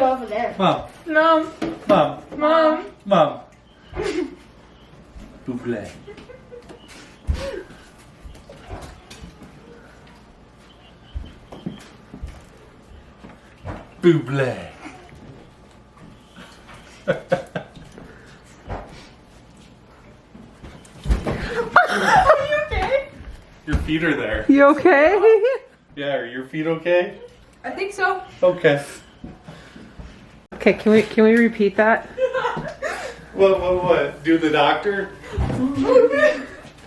over there. Mom. No. Mom. Mom. Mom. Buble. Buble. Are you okay? Your feet are there. You okay? Yeah, are your feet okay? I think so. Okay. Okay, can we repeat that? What? Do the doctor?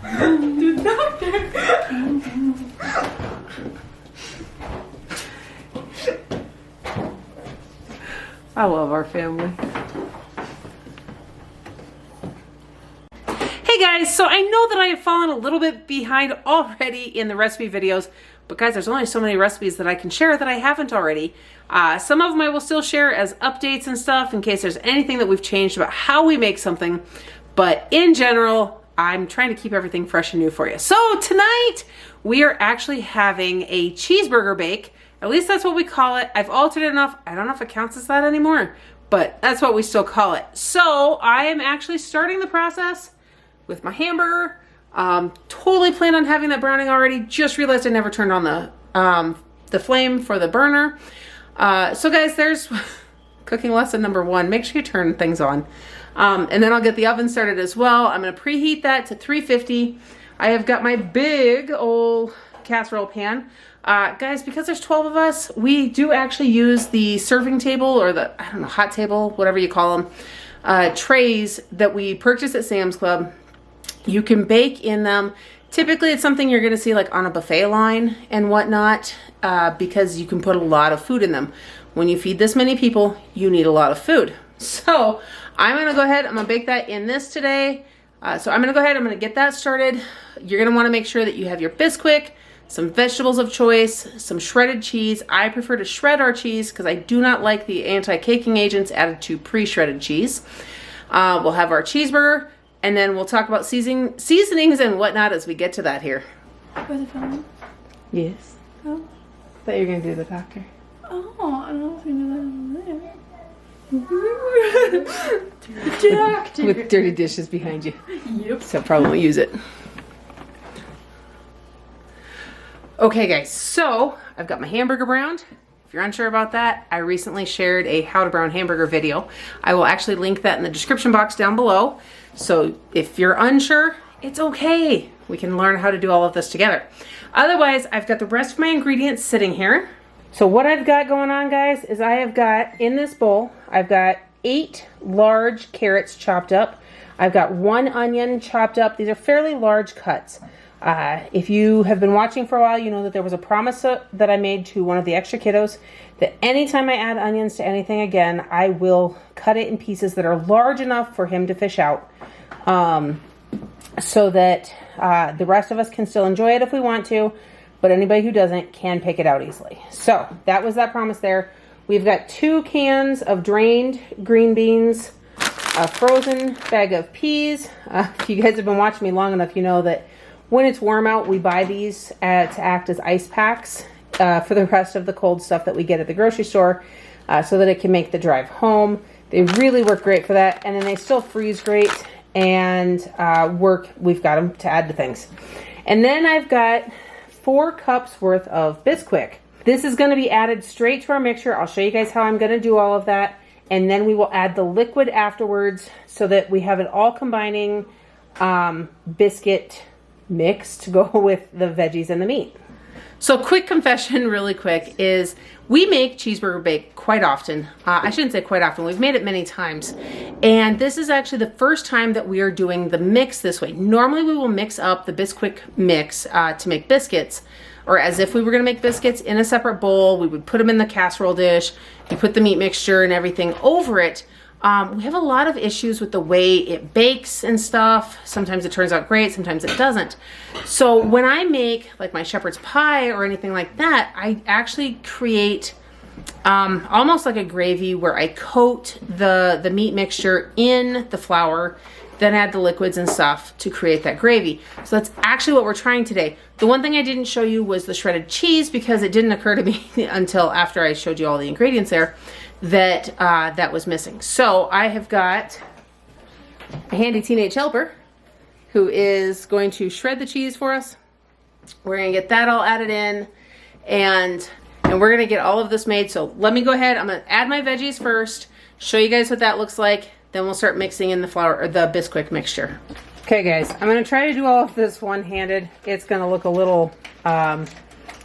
The doctor. I love our family. Hey guys, so I know that I have fallen a little bit behind already in the recipe videos, but guys, there's only so many recipes that I can share that I haven't already. Some of them I will still share as updates and stuff in case there's anything that we've changed about how we make something. But in general, I'm trying to keep everything fresh and new for you. So tonight, we are actually having a cheeseburger bake. At least that's what we call it. I've altered it enough. I don't know if it counts as that anymore, but that's what we still call it. So I am actually starting the process with my hamburger. Totally planned on having that browning already. Just realized I never turned on the flame for the burner. So guys, there's cooking lesson number 1. Make sure you turn things on. And then I'll get the oven started as well. I'm gonna preheat that to 350. I have got my big old casserole pan. Guys, because there's 12 of us, we do actually use the serving table or the, I don't know, hot table, whatever you call them, trays that we purchased at Sam's Club. You can bake in them. Typically, it's something you're going to see like on a buffet line and whatnot, because you can put a lot of food in them. When you feed this many people, you need a lot of food. So I'm going to go ahead. I'm going to bake that in this today. So I'm going to go ahead. I'm going to get that started. You're going to want to make sure that you have your Bisquick, some vegetables of choice, some shredded cheese. I prefer to shred our cheese because I do not like the anti-caking agents added to pre-shredded cheese. We'll have our cheeseburger. And then we'll talk about seasonings and whatnot as we get to that here. For the film? Yes. Oh. Thought you were going to do the doctor. Oh, I don't know if you knew that over there. Doctor. With dirty dishes behind you. Yep. So probably won't use it. Okay guys, so I've got my hamburger browned. If you're unsure about that, I recently shared a how to brown hamburger video. I will actually link that in the description box down below. So if you're unsure, it's okay. We can learn how to do all of this together. Otherwise, I've got the rest of my ingredients sitting here. So what I've got going on, guys, is I have got in this bowl, I've got 8 large carrots chopped up. I've got 1 onion chopped up. These are fairly large cuts. If you have been watching for a while, you know that there was a promise that I made to one of the extra kiddos that anytime I add onions to anything again, I will cut it in pieces that are large enough for him to fish out, so that the rest of us can still enjoy it if we want to, but anybody who doesn't can pick it out easily. So that was that promise there. We've got 2 cans of drained green beans, a frozen bag of peas. If you guys have been watching me long enough, you know that when it's warm out, we buy these to act as ice packs for the rest of the cold stuff that we get at the grocery store, so that it can make the drive home. They really work great for that, and then they still freeze great and we've got them to add to things. And then I've got 4 cups worth of Bisquick. This is going to be added straight to our mixture. I'll show you guys how I'm going to do all of that, and then we will add the liquid afterwards so that we have it all combining biscuit mix to go with the veggies and the meat. So quick confession really quick is we make cheeseburger bake quite often. I shouldn't say quite often, we've made it many times. And this is actually the first time that we are doing the mix this way. Normally we will mix up the Bisquick mix to make biscuits, or as if we were gonna make biscuits in a separate bowl. We would put them in the casserole dish, you put the meat mixture and everything over it. We have a lot of issues with the way it bakes and stuff. Sometimes it turns out great, sometimes it doesn't. So when I make like my shepherd's pie or anything like that, I actually create almost like a gravy where I coat the meat mixture in the flour, then add the liquids and stuff to create that gravy. So that's actually what we're trying today. The one thing I didn't show you was the shredded cheese because it didn't occur to me until after I showed you all the ingredients there that that was missing. So I have got a handy teenage helper who is going to shred the cheese for us. We're gonna get that all added in, and we're gonna get all of this made. So let me go ahead, I'm gonna add my veggies first, show you guys what that looks like, then we'll start mixing in the flour, or the Bisquick mixture. Okay guys, I'm gonna try to do all of this one-handed. It's gonna look a little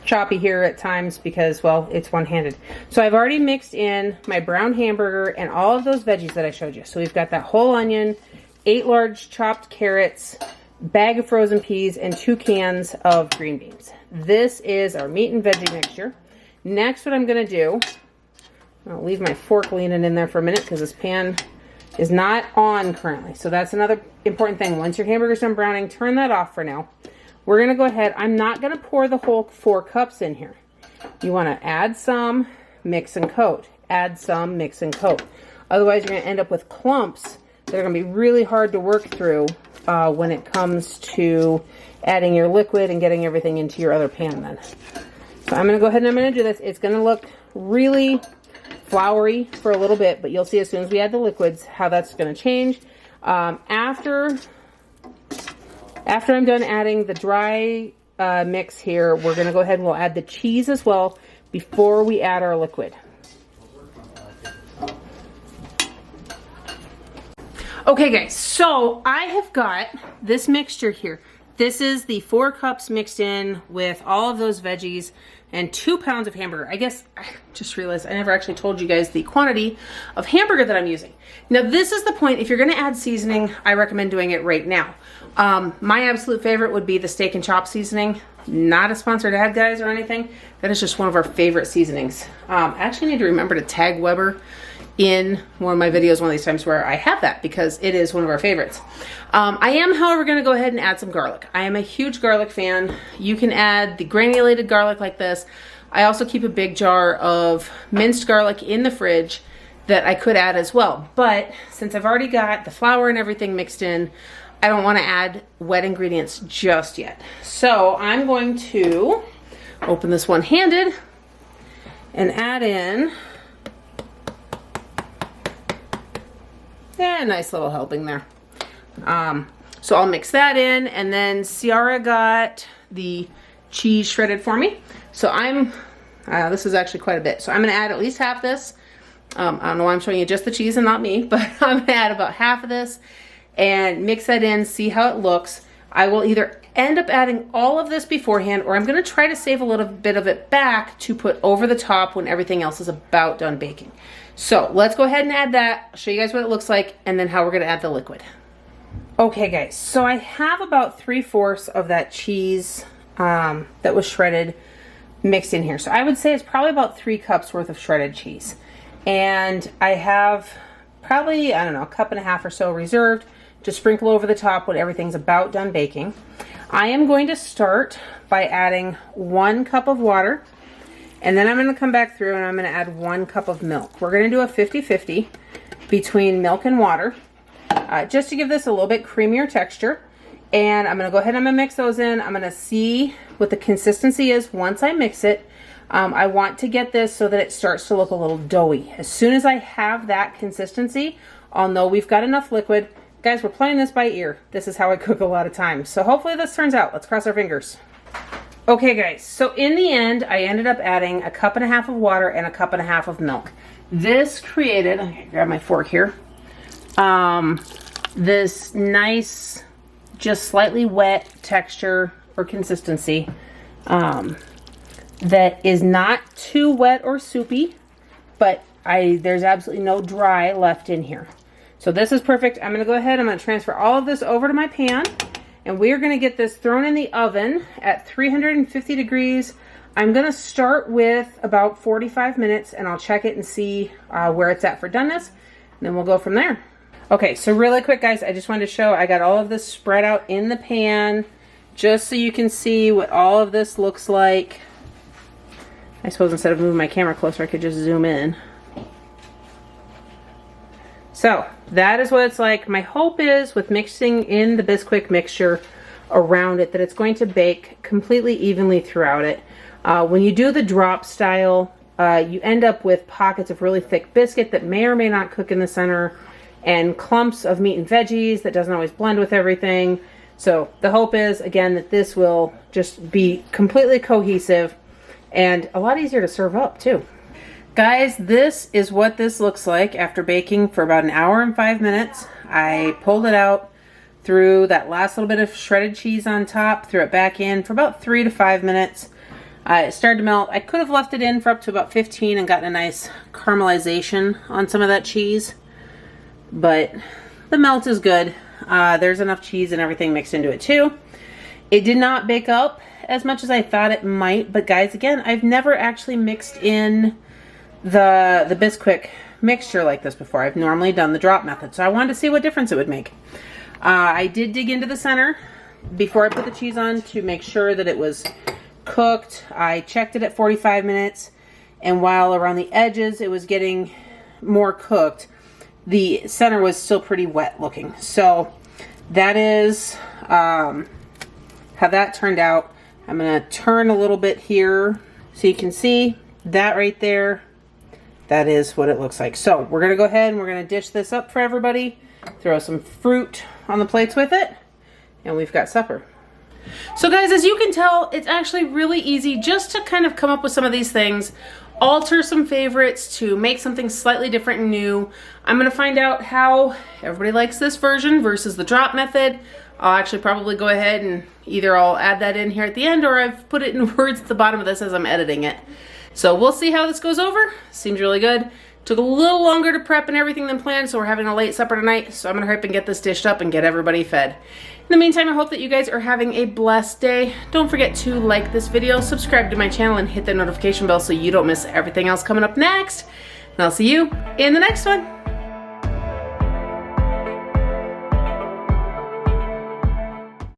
choppy here at times because, well, it's one-handed. So I've already mixed in my brown hamburger and all of those veggies that I showed you. So we've got that whole onion, 8 large chopped carrots, bag of frozen peas, and 2 cans of green beans. This is our meat and veggie mixture. Next, what I'm gonna do, I'll leave my fork leaning in there for a minute because this pan is not on currently. So that's another important thing. Once your hamburger's done browning, turn that off for now. We're gonna go ahead, I'm not gonna pour the whole 4 cups in here. You wanna add some, mix and coat. Add some, mix and coat. Otherwise, you're gonna end up with clumps that are gonna be really hard to work through when it comes to adding your liquid and getting everything into your other pan then. So I'm gonna go ahead and I'm gonna do this. It's gonna look really floury for a little bit, but you'll see as soon as we add the liquids how that's gonna change. After I'm done adding the dry mix here, we're gonna go ahead and we'll add the cheese as well before we add our liquid. Okay guys, so I have got this mixture here. This is the 4 cups mixed in with all of those veggies and 2 pounds of hamburger. I guess I just realized I never actually told you guys the quantity of hamburger that I'm using. Now this is the point, if you're gonna add seasoning, I recommend doing it right now. My absolute favorite would be the steak and chop seasoning. Not a sponsored ad, guys, or anything. That is just one of our favorite seasonings. I actually need to remember to tag Weber in one of my videos one of these times where I have that because it is one of our favorites. I am, however, going to go ahead and add some garlic. I am a huge garlic fan. You can add the granulated garlic like this. I also keep a big jar of minced garlic in the fridge that I could add as well. But since I've already got the flour and everything mixed in, I don't want to add wet ingredients just yet. So I'm going to open this one-handed and add in, yeah, nice little helping there. So I'll mix that in, and then Ciara got the cheese shredded for me. So this is actually quite a bit. So I'm gonna add at least half this. I don't know why I'm showing you just the cheese and not me, but I'm gonna add about half of this and mix that in, see how it looks. I will either end up adding all of this beforehand, or I'm gonna try to save a little bit of it back to put over the top when everything else is about done baking. So let's go ahead and add that. I'll show you guys what it looks like and then how we're gonna add the liquid. Okay guys, so I have about 3/4 of that cheese that was shredded mixed in here. So I would say it's probably about 3 cups worth of shredded cheese. And I have probably, I don't know, 1.5 cups or so reserved to sprinkle over the top when everything's about done baking. I am going to start by adding 1 cup of water, and then I'm going to come back through and I'm going to add 1 cup of milk. We're going to do a 50-50 between milk and water, just to give this a little bit creamier texture. And I'm going to go ahead and I'm going to mix those in. I'm going to see what the consistency is once I mix it. I want to get this so that it starts to look a little doughy. As soon as I have that consistency, I'll know we've got enough liquid. Guys, we're playing this by ear. This is how I cook a lot of times. So hopefully this turns out. Let's cross our fingers. Okay guys, so in the end, I ended up adding 1.5 cups of water and 1.5 cups of milk. This created, okay, grab my fork here, this nice, just slightly wet texture or consistency that is not too wet or soupy, but there's absolutely no dry left in here. So this is perfect. I'm gonna go ahead, I'm gonna transfer all of this over to my pan, and we're gonna get this thrown in the oven at 350 degrees. I'm gonna start with about 45 minutes and I'll check it and see where it's at for doneness, and then we'll go from there. Okay, so really quick guys, I just wanted to show I got all of this spread out in the pan just so you can see what all of this looks like. I suppose instead of moving my camera closer, I could just zoom in. So that is what it's like. My hope is with mixing in the Bisquick mixture around it that it's going to bake completely evenly throughout it. When you do the drop style you end up with pockets of really thick biscuit that may or may not cook in the center, and clumps of meat and veggies that doesn't always blend with everything. So the hope is, again, that this will just be completely cohesive and a lot easier to serve up too. Guys, this is what this looks like after baking for about 1 hour and 5 minutes. I pulled it out, threw that last little bit of shredded cheese on top, threw it back in for about 3 to 5 minutes. It started to melt. I could have left it in for up to about 15 and gotten a nice caramelization on some of that cheese, but the melt is good. There's enough cheese and everything mixed into it too. It did not bake up as much as I thought it might, but guys, again, I've never actually mixed in the Bisquick mixture like this before. I've normally done the drop method, so I wanted to see what difference it would make. I did dig into the center before I put the cheese on to make sure that it was cooked. I checked it at 45 minutes, and while around the edges it was getting more cooked, the center was still pretty wet looking. So that is how that turned out. I'm going to turn a little bit here so you can see that right there. That is what it looks like. So we're going to go ahead and we're going to dish this up for everybody, throw some fruit on the plates with it, and we've got supper. So guys, as you can tell, it's actually really easy just to kind of come up with some of these things, alter some favorites to make something slightly different and new. I'm going to find out how everybody likes this version versus the drop method. I'll actually probably go ahead and either I'll add that in here at the end, or I've put it in words at the bottom of this as I'm editing it. So we'll see how this goes over. Seems really good. Took a little longer to prep and everything than planned, so we're having a late supper tonight. So I'm gonna hurry up and get this dished up and get everybody fed. In the meantime, I hope that you guys are having a blessed day. Don't forget to like this video, subscribe to my channel, and hit the notification bell so you don't miss everything else coming up next. And I'll see you in the next one.